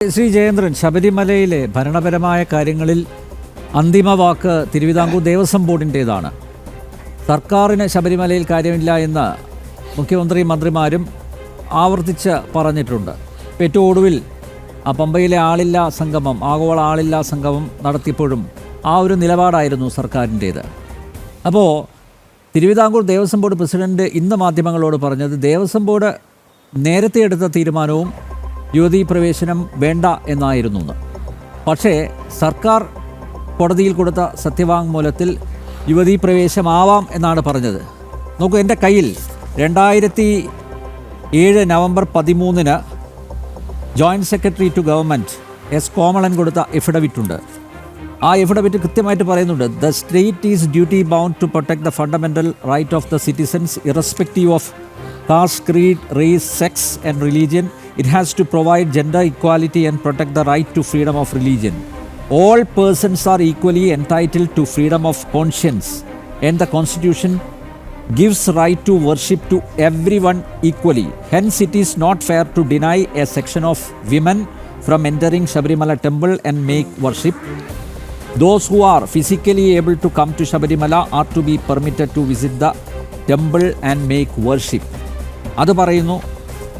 ശ്രീ ജയേന്ദ്രൻ, ശബരിമലയിലെ ഭരണപരമായ കാര്യങ്ങളിൽ അന്തിമ വാക്ക് തിരുവിതാംകൂർ ദേവസ്വം ബോർഡിൻ്റേതാണ്. സർക്കാരിന് ശബരിമലയിൽ കാര്യമില്ല എന്ന് മുഖ്യമന്ത്രി മന്ത്രിമാരും ആവർത്തിച്ച് പറഞ്ഞിട്ടുണ്ട്. ഏറ്റവും ഒടുവിൽ പമ്പയിലെ ആളില്ലാ സംഗമം, ആഗോള ആളില്ലാ സംഗമം നടത്തിയപ്പോഴും ആ ഒരു നിലപാടായിരുന്നു സർക്കാരിൻ്റേത്. അപ്പോൾ തിരുവിതാംകൂർ ദേവസ്വം ബോർഡ് പ്രസിഡന്റ് ഇന്ന് മാധ്യമങ്ങളോട് പറഞ്ഞത് ദേവസ്വം ബോർഡ് നേരത്തെ എടുത്ത തീരുമാനവും യുവതീ പ്രവേശനം വേണ്ട എന്നായിരുന്നു. പക്ഷേ സർക്കാർ കോടതിയിൽ കൊടുത്ത സത്യവാങ്മൂലത്തിൽ യുവതീ പ്രവേശമാവാം എന്നാണ് പറഞ്ഞത്. നോക്കൂ, എൻ്റെ കയ്യിൽ 2007 november 13 joint secretary to government S Komalan കൊടുത്ത എഫിഡവിറ്റ് ഉണ്ട്. ആ എഫിഡവിറ്റ് കൃത്യമായിട്ട് പറയുന്നുണ്ട്, the state is duty bound to protect the fundamental right of the citizens irrespective of caste, creed, race, sex and religion. It has to provide gender equality and protect the right to freedom of religion. All persons are equally entitled to freedom of conscience, and the Constitution gives right to worship to everyone equally. Hence, it is not fair to deny a section of women from entering Shabarimala temple and make worship. Those who are physically able to come to Shabarimala are to be permitted to visit the temple and make worship. അത് പറയുന്നു.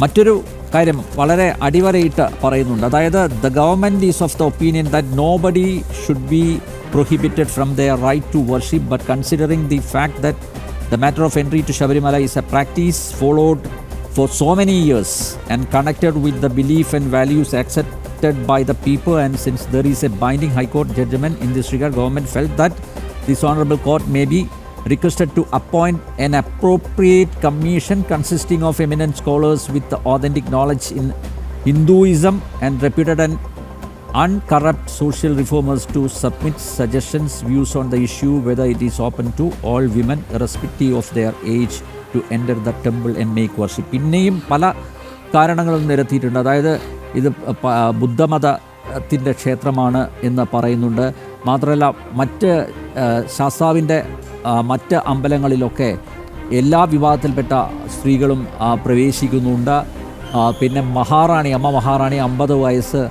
മറ്റൊരു കാര്യം വളരെ അടിവരയിട്ട് പറയുന്നുണ്ട്, അതായത് the government is of the opinion that nobody should be prohibited from their right to worship, but considering the fact that the matter of entry to Sabarimala is a practice followed for so many years and connected with the belief and values accepted by the people, and since there is a binding High Court judgment in this regard, government felt that this honorable court may be requested to appoint an appropriate commission consisting of eminent scholars with authentic knowledge in Hinduism and reputed and uncorrupt social reformers to submit suggestions, views on the issue whether it is open to all women irrespective of their age to enter the temple and make worship. പിന്നെയും പല കാരണങ്ങളും നിരത്തിയിട്ടുണ്ട്. അതായത് ഇത് ബുദ്ധമതത്തിൻ്റെ ക്ഷേത്രമാണ് എന്ന് പറയുന്നുണ്ട്. മാത്രമല്ല, മറ്റ് ശാസ്താവിൻ്റെ മറ്റ് അമ്പലങ്ങളിലൊക്കെ എല്ലാ വിഭാഗത്തിൽപ്പെട്ട സ്ത്രീകളും പ്രവേശിക്കുന്നുണ്ട്. പിന്നെ അമ്മ മഹാറാണി 50 വയസ്സ്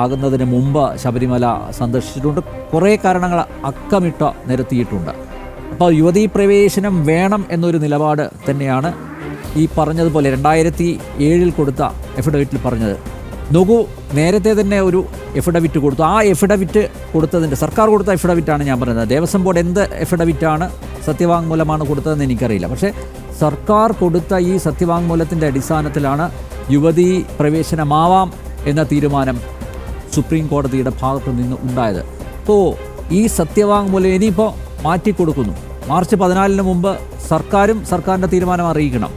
ആകുന്നതിന് മുമ്പ് ശബരിമല സന്ദർശിച്ചിട്ടുണ്ട്. കുറേ കാരണങ്ങൾ അക്കമിട്ട് നിരത്തിയിട്ടുണ്ട്. അപ്പോൾ യുവതീ പ്രവേശനം വേണം എന്നൊരു നിലപാട് തന്നെയാണ് ഈ പറഞ്ഞതുപോലെ 2007 കൊടുത്ത എഫിഡവിറ്റിൽ പറഞ്ഞത്. നോക്കൂ, നേരത്തെ തന്നെ ഒരു എഫിഡവിറ്റ് കൊടുത്തു. ആ എഫിഡവിറ്റ് കൊടുത്തതിൻ്റെ സർക്കാർ കൊടുത്ത എഫിഡവിറ്റാണ് ഞാൻ പറയുന്നത്. ദേവസ്വം ബോർഡ് എന്ത് എഫിഡവിറ്റാണ്, സത്യവാങ്മൂലമാണ് കൊടുത്തതെന്ന് എനിക്കറിയില്ല. പക്ഷേ സർക്കാർ കൊടുത്ത ഈ സത്യവാങ്മൂലത്തിൻ്റെ അടിസ്ഥാനത്തിലാണ് യുവതീ പ്രവേശനമാവാം എന്ന തീരുമാനം സുപ്രീം കോടതിയുടെ ഭാഗത്തു നിന്ന് ഉണ്ടായത്. അപ്പോൾ ഈ സത്യവാങ്മൂലം ഇനിയിപ്പോൾ മാറ്റിക്കൊടുക്കുന്നു. മാർച്ച് 14 മുമ്പ് സർക്കാരിൻ്റെ തീരുമാനം അറിയിക്കണം.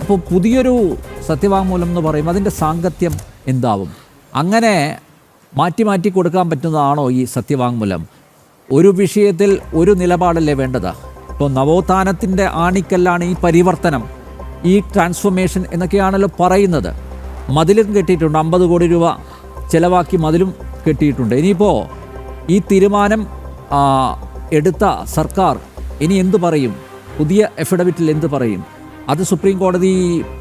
അപ്പോൾ പുതിയൊരു സത്യവാങ്മൂലം എന്ന് പറയുമ്പോൾ അതിൻ്റെ സാങ്കത്യം എന്താവും? അങ്ങനെ മാറ്റി കൊടുക്കാൻ പറ്റുന്നതാണോ ഈ സത്യവാങ്മൂലം? ഒരു വിഷയത്തിൽ ഒരു നിലപാടല്ലേ വേണ്ടത്? ഇപ്പോൾ നവോത്ഥാനത്തിൻ്റെ ആണിക്കല്ലാണ് ഈ പരിവർത്തനം, ഈ ട്രാൻസ്ഫോർമേഷൻ എന്നൊക്കെയാണല്ലോ പറയുന്നത്. മതിലും കെട്ടിയിട്ടുണ്ട്, 50 കോടി രൂപ ചിലവാക്കി മതിലും കെട്ടിയിട്ടുണ്ട്. ഇനിയിപ്പോൾ ഈ തീരുമാനം എടുത്ത സർക്കാർ ഇനി എന്തു പറയും? പുതിയ എഫിഡവിറ്റിൽ എന്ത് പറയും? അത് സുപ്രീം കോടതി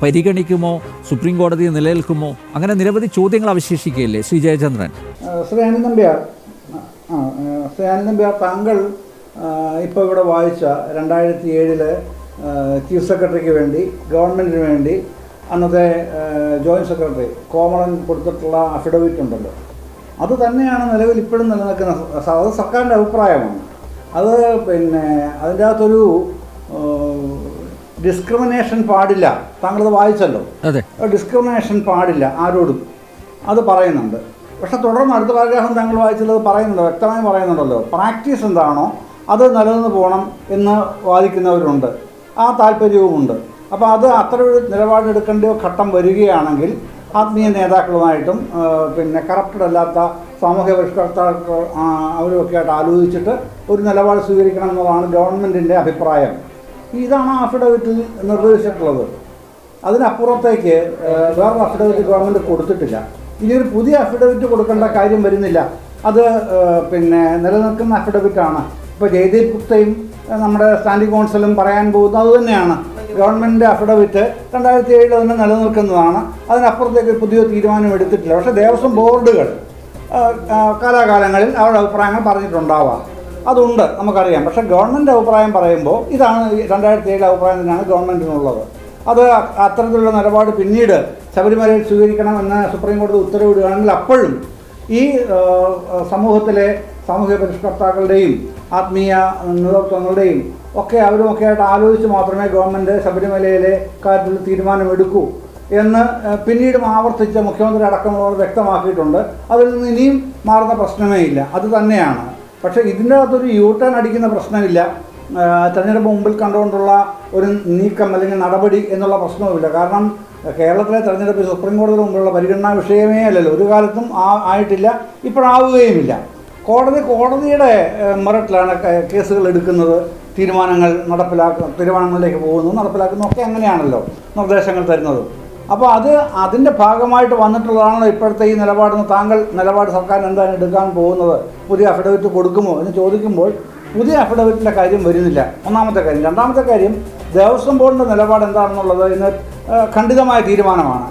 പരിഗണിക്കുമോ? സുപ്രീം കോടതി നിലനിൽക്കുമോ? അങ്ങനെ നിരവധി ചോദ്യങ്ങൾ അവശേഷിക്കുകയല്ലേ ശ്രീ ജയചന്ദ്രൻ? ശ്രീ ആനന്ദ് നമ്പ്യാർ, താങ്കൾ ഇപ്പോൾ ഇവിടെ വായിച്ച 2007 ചീഫ് സെക്രട്ടറിക്ക് വേണ്ടി, ഗവൺമെൻറ്റിന് വേണ്ടി അന്നത്തെ ജോയിൻറ്റ് സെക്രട്ടറി കോമളൻ കൊടുത്തിട്ടുള്ള അഫിഡവിറ്റ് ഉണ്ടല്ലോ, അത് തന്നെയാണ് നിലവിൽ ഇപ്പോഴും നിലനിൽക്കുന്ന. അത് സർക്കാരിൻ്റെ അഭിപ്രായമാണ്. അത് പിന്നെ അതിൻ്റെ അകത്തൊരു ഡിസ്ക്രിമിനേഷൻ പാടില്ല. താങ്കളത് വായിച്ചല്ലോ, ഡിസ്ക്രിമിനേഷൻ പാടില്ല ആരോടും, അത് പറയുന്നുണ്ട്. പക്ഷെ തുടർന്ന് അടുത്ത പാരഗ്രാഫും താങ്കൾ വായിച്ചത് പറയുന്നുണ്ട്, വ്യക്തമായി പറയുന്നുണ്ടല്ലോ, പ്രാക്ടീസ് എന്താണോ അത് നിലനിന്ന് പോകണം എന്ന് വാദിക്കുന്നവരുണ്ട്, ആ താല്പര്യവുമുണ്ട്. അപ്പോൾ അത് അത്ര ഒരു നിലപാടെടുക്കേണ്ട ഘട്ടം വരികയാണെങ്കിൽ ആത്മീയ നേതാക്കളുമായിട്ടും പിന്നെ കറപ്റ്റഡ് അല്ലാത്ത സാമൂഹ്യ പരിഷ്കർത്താക്കൾ അവരുമൊക്കെ ആയിട്ട് ആലോചിച്ചിട്ട് ഒരു നിലപാട് സ്വീകരിക്കണം എന്നതാണ് ഗവൺമെൻറ്റിൻ്റെ അഭിപ്രായം. ഇതാണ് ആ അഫിഡവിറ്റിൽ നിർദ്ദേശിച്ചിട്ടുള്ളത്. അതിനപ്പുറത്തേക്ക് വേറൊരു അഫിഡവിറ്റ് ഗവൺമെൻറ് കൊടുത്തിട്ടില്ല. ഇനിയൊരു പുതിയ അഫിഡവിറ്റ് കൊടുക്കേണ്ട കാര്യം വരുന്നില്ല. അത് പിന്നെ നിലനിൽക്കുന്ന അഫിഡവിറ്റാണ്. ഇപ്പോൾ ജയ്ദീപ് ഗുപ്തയും നമ്മുടെ സ്റ്റാൻഡിംഗ് കൗൺസിലും പറയാൻ പോകുന്നത് അതുതന്നെയാണ്. ഗവൺമെൻറ് അഫിഡവിറ്റ് 2007 തന്നെ നിലനിൽക്കുന്നതാണ്. അതിനപ്പുറത്തേക്ക് പുതിയ തീരുമാനം എടുത്തിട്ടില്ല. പക്ഷേ ദേവസ്വം ബോർഡുകൾ കാലാകാലങ്ങളിൽ അവരുടെ അഭിപ്രായങ്ങൾ പറഞ്ഞിട്ടുണ്ടാവാം, അതുണ്ട്, നമുക്കറിയാം. പക്ഷേ ഗവൺമെൻറ് അഭിപ്രായം പറയുമ്പോൾ ഇതാണ് 2007 അഭിപ്രായം തന്നെയാണ് ഗവൺമെൻറ്റിനുള്ളത്. അത് അത്തരത്തിലുള്ള നിലപാട് പിന്നീട് ശബരിമലയിൽ സ്വീകരിക്കണമെന്ന് സുപ്രീം കോടതി ഉത്തരവിടുകയാണെങ്കിൽ അപ്പോഴും ഈ സമൂഹത്തിലെ സാമൂഹ്യ പരിഷ്കർത്താക്കളുടെയും ആത്മീയ നേതൃത്വങ്ങളുടെയും ഒക്കെ അവരുമൊക്കെയായിട്ട് ആലോചിച്ച് മാത്രമേ ഗവൺമെൻറ് ശബരിമലയിലെ കാര്യത്തിൽ തീരുമാനമെടുക്കൂ എന്ന് പിന്നീടും ആവർത്തിച്ച മുഖ്യമന്ത്രി അടക്കമുള്ളവർ വ്യക്തമാക്കിയിട്ടുണ്ട്. അതിൽ നിന്ന് ഇനിയും മാറുന്ന പ്രശ്നമേ ഇല്ല, അത് തന്നെയാണ്. പക്ഷേ ഇതിൻ്റെ അകത്തൊരു യൂട്ടേൺ അടിക്കുന്ന പ്രശ്നമില്ല, തെരഞ്ഞെടുപ്പ് മുമ്പിൽ കണ്ടുകൊണ്ടുള്ള ഒരു നീക്കം അല്ലെങ്കിൽ നടപടി എന്നുള്ള പ്രശ്നവുമില്ല. കാരണം കേരളത്തിലെ തെരഞ്ഞെടുപ്പ് സുപ്രീം കോടതിയുടെ മുമ്പിലുള്ള പരിഗണനാ വിഷയമേ അല്ലല്ലോ, ഒരു കാലത്തും ആയിട്ടില്ല, ഇപ്പോഴാവുകയുമില്ല. കോടതിയുടെ മെറിറ്റിലാണ് കേസുകൾ എടുക്കുന്നത്, തീരുമാനങ്ങളിലേക്ക് പോകുന്നു, നടപ്പിലാക്കുന്നു, ഒക്കെ അങ്ങനെയാണല്ലോ നിർദ്ദേശങ്ങൾ തരുന്നത്. അപ്പോൾ അതിൻ്റെ ഭാഗമായിട്ട് വന്നിട്ടുള്ളതാണല്ലോ ഇപ്പോഴത്തെ ഈ നിലപാട് സർക്കാരിന് എന്താണ് എടുക്കാൻ പോകുന്നത്, പുതിയ അഫിഡവിറ്റ് കൊടുക്കുമോ എന്ന് ചോദിക്കുമ്പോൾ പുതിയ അഫിഡവിറ്റിൻ്റെ കാര്യം വരുന്നില്ല, ഒന്നാമത്തെ കാര്യം. രണ്ടാമത്തെ കാര്യം, ദേവസ്വം ബോർഡിൻ്റെ നിലപാട് എന്താണെന്നുള്ളത് ഇന്ന് ഖണ്ഡിതമായ തീരുമാനമാണ്.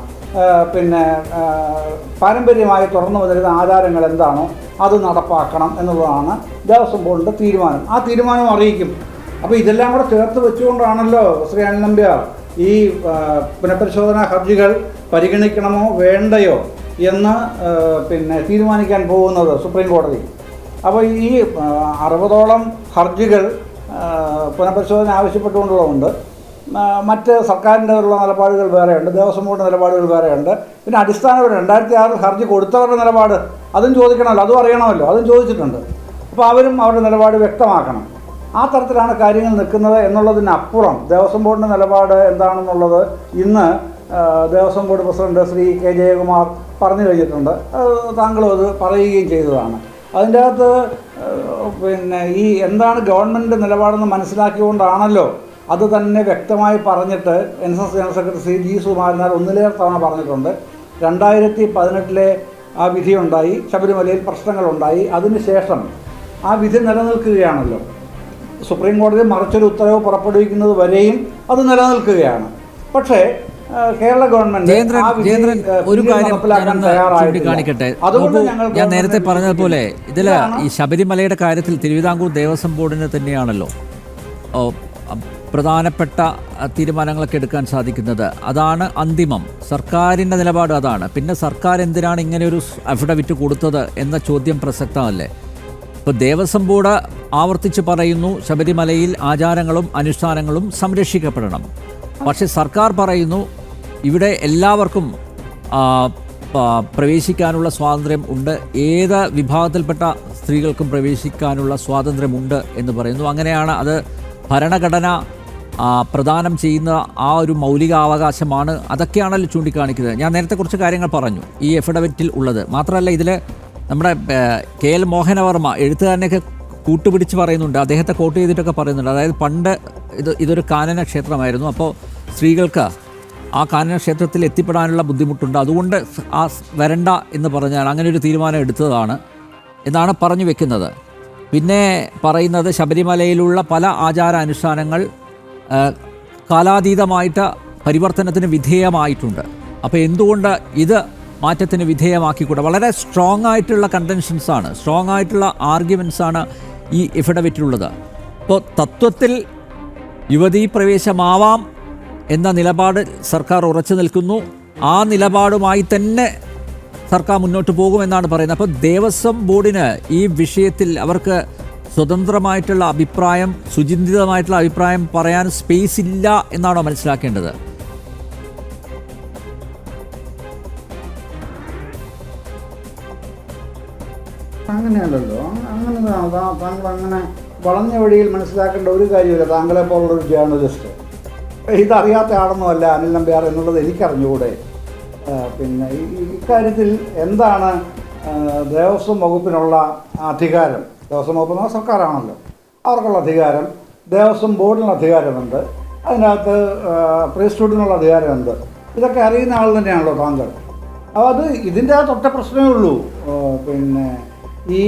പാരമ്പര്യമായി തുറന്നു വന്നിരുന്ന ആചാരങ്ങൾ എന്താണോ അത് നടപ്പാക്കണം എന്നുള്ളതാണ് ദേവസ്വം ബോർഡിൻ്റെ തീരുമാനം. ആ തീരുമാനം അറിയിക്കും. അപ്പോൾ ഇതെല്ലാം കൂടെ ചേർത്ത് വെച്ചുകൊണ്ടാണല്ലോ ശ്രീ അനിൽ നമ്പ്യാർ ഈ പുനഃപരിശോധനാ ഹർജികൾ പരിഗണിക്കണമോ വേണ്ടയോ എന്ന് തീരുമാനിക്കാൻ പോകുന്നത് സുപ്രീം കോടതി. അപ്പോൾ ഈ 60ഓളം ഹർജികൾ പുനഃപരിശോധന ആവശ്യപ്പെട്ടുകൊണ്ടുള്ളതുണ്ട്. മറ്റ് സർക്കാരിൻ്റെയുള്ള നിലപാടുകൾ വേറെയുണ്ട്, ദേവസ്വം ബോർഡ് നിലപാടുകൾ വേറെയുണ്ട്. പിന്നെ അടിസ്ഥാനപരം 2006 ഹർജി കൊടുത്തവരുടെ നിലപാട് അതും ചോദിക്കണമല്ലോ, അതും അറിയണമല്ലോ, അതും ചോദിച്ചിട്ടുണ്ട്. അപ്പോൾ അവരും അവരുടെ നിലപാട് വ്യക്തമാക്കണം. ആ തരത്തിലാണ് കാര്യങ്ങൾ നിൽക്കുന്നത് എന്നുള്ളതിനപ്പുറം ദേവസ്വം ബോർഡിൻ്റെ നിലപാട് എന്താണെന്നുള്ളത് ഇന്ന് Devaswom board president Shri K Jayakumar പറഞ്ഞു കഴിഞ്ഞിട്ടുണ്ട്. താങ്കളും അത് പറയുകയും ചെയ്തതാണ്. അതിൻ്റെ അകത്ത് ഈ എന്താണ് ഗവൺമെൻറ് നിലപാടെന്ന് മനസ്സിലാക്കിക്കൊണ്ടാണല്ലോ അത് തന്നെ വ്യക്തമായി പറഞ്ഞിട്ട് NSS general secretary Shri G Sukumaranath ഒന്നിലേറെ തവണ പറഞ്ഞിട്ടുണ്ട്. 2018 ആ വിധിയുണ്ടായി, ശബരിമലയിൽ പ്രശ്നങ്ങളുണ്ടായി, അതിനുശേഷം ആ വിധി നിലനിൽക്കുകയാണല്ലോ. സുപ്രീം കോടതി മറിച്ചൊരു ഉത്തരവ് പുറപ്പെടുവിക്കുന്നത് വരെയും അത് നിലനിൽക്കുകയാണ്. പക്ഷേ കേരള ഗവൺമെന്റ് ഒരു കാര്യം ചൂണ്ടിക്കാണിക്കട്ടെ. ഞാൻ നേരത്തെ പറഞ്ഞതുപോലെ ഇതില് ഈ ശബരിമലയുടെ കാര്യത്തിൽ തിരുവിതാംകൂർ ദേവസ്വം ബോർഡിന് തന്നെയാണല്ലോ പ്രധാനപ്പെട്ട തീരുമാനങ്ങളൊക്കെ എടുക്കാൻ സാധിക്കുന്നത്. അതാണ് അന്തിമം, സർക്കാരിൻ്റെ നിലപാട് അതാണ്. പിന്നെ സർക്കാർ എന്തിനാണ് ഇങ്ങനെയൊരു അഫിഡവിറ്റ് കൊടുത്തത് എന്ന ചോദ്യം പ്രസക്തമല്ലേ. ഇപ്പോൾ ദേവസ്വം ബോർഡ് ആവർത്തിച്ച് പറയുന്നു ശബരിമലയിൽ ആചാരങ്ങളും അനുഷ്ഠാനങ്ങളും സംരക്ഷിക്കപ്പെടണം. പക്ഷേ സർക്കാർ പറയുന്നു ഇവിടെ എല്ലാവർക്കും പ്രവേശിക്കാനുള്ള സ്വാതന്ത്ര്യം ഉണ്ട്, ഏത് വിഭാഗത്തിൽപ്പെട്ട സ്ത്രീകൾക്കും പ്രവേശിക്കാനുള്ള സ്വാതന്ത്ര്യമുണ്ട് എന്ന് പറയുന്നു. അങ്ങനെയാണ് അത് ഭരണഘടന പ്രദാനം ചെയ്യുന്ന ആ ഒരു മൗലികാവകാശമാണ്. അതൊക്കെയാണല്ലോ ചൂണ്ടിക്കാണിക്കുന്നത്. ഞാൻ നേരത്തെ കുറച്ച് കാര്യങ്ങൾ പറഞ്ഞു ഈ എഫിഡവിറ്റിൽ ഉള്ളത്. മാത്രമല്ല ഇതിൽ നമ്മുടെ KL മോഹനവർമ്മ എഴുത്തുകാരനെയൊക്കെ കൂട്ടുപിടിച്ച് പറയുന്നുണ്ട്, അദ്ദേഹത്തെ കോട്ട് ചെയ്തിട്ടൊക്കെ പറയുന്നുണ്ട്. അതായത് പണ്ട് ഇതൊരു കാനന ക്ഷേത്രമായിരുന്നു, അപ്പോൾ സ്ത്രീകൾക്ക് ആ കാനന ക്ഷേത്രത്തിൽ എത്തിപ്പെടാനുള്ള ബുദ്ധിമുട്ടുണ്ട്, അതുകൊണ്ട് ആ വരണ്ട എന്ന് പറഞ്ഞാൽ അങ്ങനെ ഒരു തീരുമാനം എടുത്തതാണ് എന്നാണ് പറഞ്ഞു വെക്കുന്നത്. പിന്നെ പറയുന്നത് ശബരിമലയിലുള്ള പല ആചാര അനുഷ്ഠാനങ്ങൾ കാലാതീതമായിട്ട് പരിവർത്തനത്തിന് വിധേയമായിട്ടുണ്ട്. അപ്പോൾ എന്തുകൊണ്ട് ഇത് മാറ്റത്തിന് വിധേയമാക്കിക്കൂടെ? വളരെ സ്ട്രോങ് ആയിട്ടുള്ള കണ്ടൻഷൻസാണ്, സ്ട്രോങ് ആയിട്ടുള്ള ആർഗ്യുമെൻസാണ് ഈ എഫിഡവിറ്റിലുള്ളത്. ഇപ്പോൾ തത്വത്തിൽ യുവതീ പ്രവേശമാവാം എന്ന നിലപാട് സർക്കാർ ഉറച്ചു നിൽക്കുന്നു. ആ നിലപാടുമായി തന്നെ സർക്കാർ മുന്നോട്ട് പോകുമെന്നാണ് പറയുന്നത്. അപ്പോൾ ദേവസ്വം ബോർഡിന് ഈ വിഷയത്തിൽ അവർക്ക് സ്വതന്ത്രമായിട്ടുള്ള അഭിപ്രായം, സുചിന്തിതമായിട്ടുള്ള അഭിപ്രായം പറയാൻ സ്പേസ് ഇല്ല എന്നാണോ മനസ്സിലാക്കേണ്ടത്? അങ്ങനെയല്ലല്ലോ, താങ്കൾ അങ്ങനെ വളഞ്ഞ വഴിയിൽ മനസ്സിലാക്കേണ്ട ഒരു കാര്യമില്ല. താങ്കളെ പോലുള്ളൊരു ജേർണലിസ്റ്റ് ഇതറിയാത്ത ആളൊന്നുമല്ല അനിൽ നമ്പ്യാർ എന്നുള്ളത് എനിക്കറിഞ്ഞുകൂടെ. പിന്നെ ഇക്കാര്യത്തിൽ എന്താണ് ദേവസ്വം വകുപ്പിനുള്ള അധികാരം? ദേവസ്വം വകുപ്പ് സർക്കാരാണല്ലോ, അവർക്കുള്ള അധികാരം, ദേവസ്വം ബോർഡിനുള്ള അധികാരമുണ്ട്, അതിനകത്ത് പ്രീസ്റ്റ്ഹുഡിനുള്ള അധികാരമുണ്ട്. ഇതൊക്കെ അറിയുന്ന ആൾ തന്നെയാണല്ലോ താങ്കൾ. അപ്പോൾ അത് ഇതിൻ്റെ ആ തൊട്ട പ്രശ്നമേ ഉള്ളൂ. പിന്നെ ഈ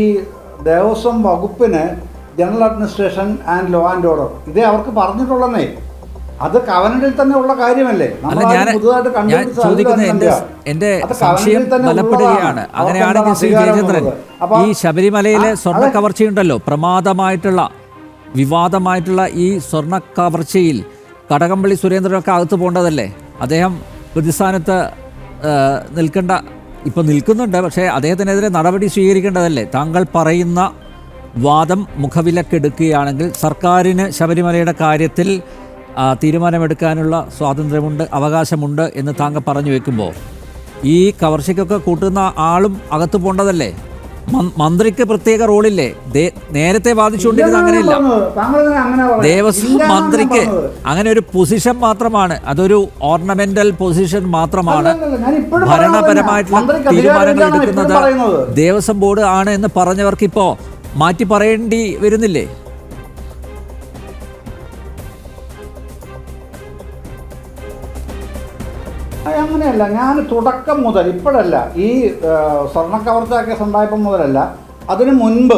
ദേവസ്വം വകുപ്പിന് general administration and law and order ഇതേ അവർക്ക് പറഞ്ഞിട്ടുള്ളന്നേ. അത് കവനന്റിൽ തന്നെ ഉള്ള കാര്യമല്ലേ. ഞാൻ ചോദിക്കുന്നത് എന്റെ സംശയം ബലപ്പെടുകയാണ്. അങ്ങനെയാണെങ്കിൽ ശ്രീ ജയചന്ദ്രൻ, ഈ ശബരിമലയിലെ സ്വർണ്ണ കവർച്ചയുണ്ടല്ലോ, പ്രമാദമായിട്ടുള്ള വിവാദമായിട്ടുള്ള ഈ സ്വർണ്ണ കവർച്ചയിൽ കടകംപള്ളി സുരേന്ദ്രനൊക്കെ അകത്ത് പോകേണ്ടതല്ലേ? അദ്ദേഹം പ്രതിസ്ഥാനത്ത് നിൽക്കേണ്ട, ഇപ്പം നിൽക്കുന്നുണ്ട്, പക്ഷേ അദ്ദേഹത്തിനെതിരെ നടപടി സ്വീകരിക്കേണ്ടതല്ലേ? താങ്കൾ പറയുന്ന വാദം മുഖവിലക്കെടുക്കുകയാണെങ്കിൽ സർക്കാരിന് ശബരിമലയുടെ കാര്യത്തിൽ തീരുമാനമെടുക്കാനുള്ള സ്വാതന്ത്ര്യമുണ്ട്, അവകാശമുണ്ട് എന്ന് താങ്കൾ പറഞ്ഞു വെക്കുമ്പോൾ ഈ കവർച്ചയ്ക്കൊക്കെ കൂട്ടുന്ന ആളും അകത്ത് പോകേണ്ടതല്ലേ? മന്ത്രിക്ക് പ്രത്യേക റോളില്ലേ? നേരത്തെ വാദിച്ചുകൊണ്ടിരുന്നത് അങ്ങനെയല്ല. ദേവസ്വം മന്ത്രിക്ക് അങ്ങനെ ഒരു പൊസിഷൻ മാത്രമാണ്, അതൊരു ഓർണമെന്റൽ പൊസിഷൻ മാത്രമാണ്. ഭരണപരമായിട്ടുള്ള തീരുമാനങ്ങൾ എടുക്കുന്നത് ദേവസ്വം ബോർഡ് ആണ് എന്ന് പറഞ്ഞവർക്കിപ്പോ മാറ്റി പറയേണ്ടി വരുന്നില്ലേ? അങ്ങനെയല്ല, ഞാൻ തുടക്കം മുതൽ, ഇപ്പോഴല്ല, ഈ സ്വർണ്ണ കവർച്ച കേസ് ഉണ്ടായപ്പോൾ മുതലല്ല, അതിനു മുൻപ്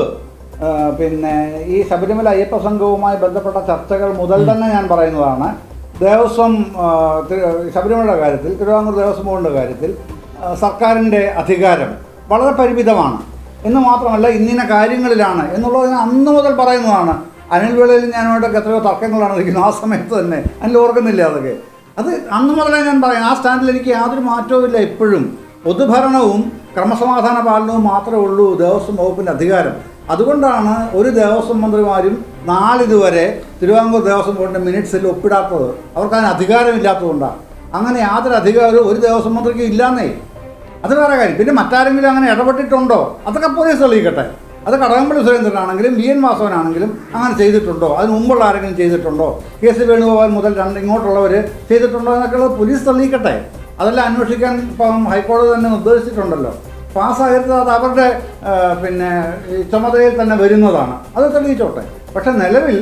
പിന്നെ ഈ ശബരിമല അയ്യപ്പ സംഘവുമായി ബന്ധപ്പെട്ട ചർച്ചകൾ മുതൽ തന്നെ ഞാൻ പറയുന്നതാണ്, ദേവസ്വം ശബരിമലയുടെ കാര്യത്തിൽ, തിരുവിതാംകൂർ ദേവസ്വം ബോർഡിൻ്റെ കാര്യത്തിൽ സർക്കാരിൻ്റെ അധികാരം വളരെ പരിമിതമാണ് എന്ന് മാത്രമല്ല ഇന്നിന കാര്യങ്ങളിലാണ് എന്നുള്ളത് ഞാൻ അന്ന് മുതൽ പറയുന്നതാണ്. അനിൽ വേളയിൽ ഞാനുമായിട്ടൊക്കെ എത്രയോ തർക്കങ്ങളാണ് നിൽക്കുന്നത് ആ സമയത്ത് തന്നെ, അതിൽ ഓർക്കുന്നില്ല അതൊക്കെ. അത് അന്ന് മുതലേ ഞാൻ പറയാം, ആ സ്റ്റാൻഡിൽ എനിക്ക് യാതൊരു മാറ്റവുമില്ല. ഇപ്പോഴും പൊതുഭരണവും ക്രമസമാധാന പാലനവും മാത്രമേ ഉള്ളൂ ദേവസ്വം വകുപ്പിൻ്റെ അധികാരം. അതുകൊണ്ടാണ് ഒരു ദേവസ്വം മന്ത്രിമാരും നാളിതുവരെ തിരുവിതാംകൂർ ദേവസ്വം ബോർഡിൻ്റെ മിനിറ്റ്സിൽ ഒപ്പിടാത്തത്. അവർക്കതിന് അധികാരമില്ലാത്തതുകൊണ്ടാണ്. അങ്ങനെ യാതൊരു അധികാരവും ഒരു ദേവസ്വം മന്ത്രിക്ക് ഇല്ലാന്നേ. അത് വേറെ കാര്യം. പിന്നെ മറ്റാരെങ്കിലും അങ്ങനെ ഇടപെട്ടിട്ടുണ്ടോ അതൊക്കെ പോലീസ് തെളിയിക്കട്ടെ. അത് കടകംപള്ളി സുരേന്ദ്രനാണെങ്കിലും വി എൻ വാസവനാണെങ്കിലും അങ്ങനെ ചെയ്തിട്ടുണ്ടോ, അതിന് മുമ്പുള്ള ആരെങ്കിലും ചെയ്തിട്ടുണ്ടോ, കെ സി വേണുഗോപാൽ മുതൽ ഇങ്ങോട്ടുള്ളവർ ചെയ്തിട്ടുണ്ടോ എന്നൊക്കെയുള്ളത് പോലീസ് തെളിയിക്കട്ടെ. അതെല്ലാം അന്വേഷിക്കാൻ ഇപ്പം ഹൈക്കോടതി തന്നെ നിർദ്ദേശിച്ചിട്ടുണ്ടല്ലോ. അപ്പോൾ ആ സാഹചര്യത്തിൽ അത് അവരുടെ പിന്നെ ചുമതലയിൽ തന്നെ വരുന്നതാണ്, അത് തെളിയിച്ചോട്ടെ. പക്ഷേ നിലവിൽ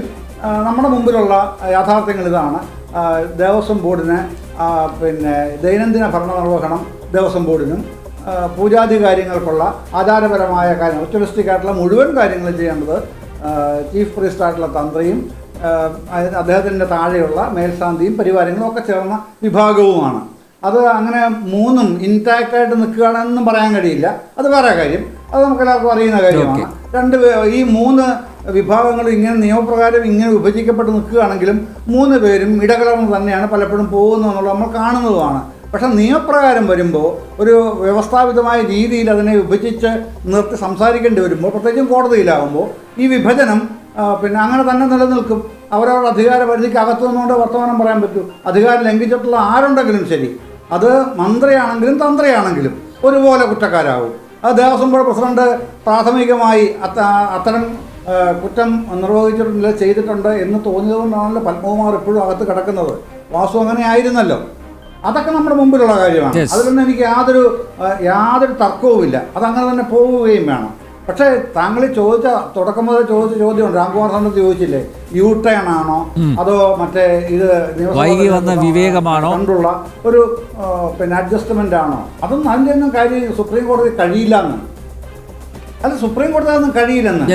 നമ്മുടെ മുമ്പിലുള്ള യാഥാർത്ഥ്യങ്ങൾ ഇതാണ്. ദേവസ്വം ബോർഡിന് പിന്നെ ദൈനംദിന ഭരണനിർവഹണം ദേവസ്വം ബോർഡിനും പൂജാതി കാര്യങ്ങൾക്കുള്ള ആചാരപരമായ കാര്യങ്ങൾ, റിച്വലിസ്റ്റിക് ആയിട്ടുള്ള മുഴുവൻ കാര്യങ്ങളും ചെയ്യേണ്ടത് ചീഫ് പ്രീസ്റ്റായിട്ടുള്ള തന്ത്രിയും അദ്ദേഹത്തിൻ്റെ താഴെയുള്ള മേൽശാന്തിയും പരിവാരങ്ങളും ഒക്കെ ചേർന്ന വിഭാഗവുമാണ്. അത് അങ്ങനെ മൂന്നും ഇൻടാക്റ്റായിട്ട് നിൽക്കുകയാണെന്നും പറയാൻ കഴിയില്ല. അത് വേറെ കാര്യം, അത് നമുക്കെല്ലാവർക്കും അറിയുന്ന കാര്യമാണ്. ഈ മൂന്ന് വിഭാഗങ്ങൾ ഇങ്ങനെ നിയമപ്രകാരം ഇങ്ങനെ വിഭജിക്കപ്പെട്ട് നിൽക്കുകയാണെങ്കിലും മൂന്ന് പേരും ഇടകലർന്ന് തന്നെയാണ് പലപ്പോഴും പോകുന്നതെന്നുള്ളത് നമ്മൾ കാണുന്നതുമാണ്. പക്ഷെ നിയമപ്രകാരം വരുമ്പോൾ ഒരു വ്യവസ്ഥാപിതമായ രീതിയിൽ അതിനെ വിഭജിച്ച് നിർത്തി സംസാരിക്കേണ്ടി വരുമ്പോൾ, പ്രത്യേകിച്ചും കോടതിയിലാകുമ്പോൾ ഈ വിഭജനം പിന്നെ അങ്ങനെ തന്നെ നിലനിൽക്കും. അവരവരുടെ അധികാര പരിധിക്ക് അകത്തു നിന്നുകൊണ്ട് വർത്തമാനം പറയാൻ പറ്റൂ. അധികാരം ലംഘിച്ചിട്ടുള്ള ആരുണ്ടെങ്കിലും ശരി, അത് മന്ത്രിയാണെങ്കിലും തന്ത്രിയാണെങ്കിലും ഒരുപോലെ കുറ്റക്കാരാകും. അത് ദേവസ്വം ബോർഡ് പ്രസിഡന്റ് പ്രാഥമികമായി അത്തരം കുറ്റം നിർവഹിച്ചിട്ടുണ്ട്, ചെയ്തിട്ടുണ്ട് എന്ന് തോന്നിയതുകൊണ്ടാണല്ലോ പത്മകുമാർ എപ്പോഴും അകത്ത് കിടക്കുന്നത്. വാസു അങ്ങനെ ആയിരുന്നല്ലോ. അതൊക്കെ നമ്മുടെ മുമ്പിലുള്ള കാര്യമാണ്. അതിലൊന്നും എനിക്ക് യാതൊരു തർക്കവുമില്ല. അതങ്ങനെ തന്നെ പോവുകയും വേണം. പക്ഷേ താങ്കൾ തുടക്കം മുതൽ ചോദിച്ച ചോദ്യമുണ്ട്, രാംകുമാർ സാറിന് ചോദിച്ചില്ലേ, യു ടേൺ ആണോ അതോ മറ്റേ ഇത് വൈകി വന്ന വിവേകമാണോ കൊണ്ടുള്ള ഒരു പിന്നെ അഡ്ജസ്റ്റ്മെന്റ് ആണോ? അതൊന്നും അതിൻ്റെ ഒന്നും കാര്യം സുപ്രീം കോടതി കഴിയില്ല എന്ന്. അത് സുപ്രീം കോടതി അതൊന്നും കഴിയില്ലെന്ന്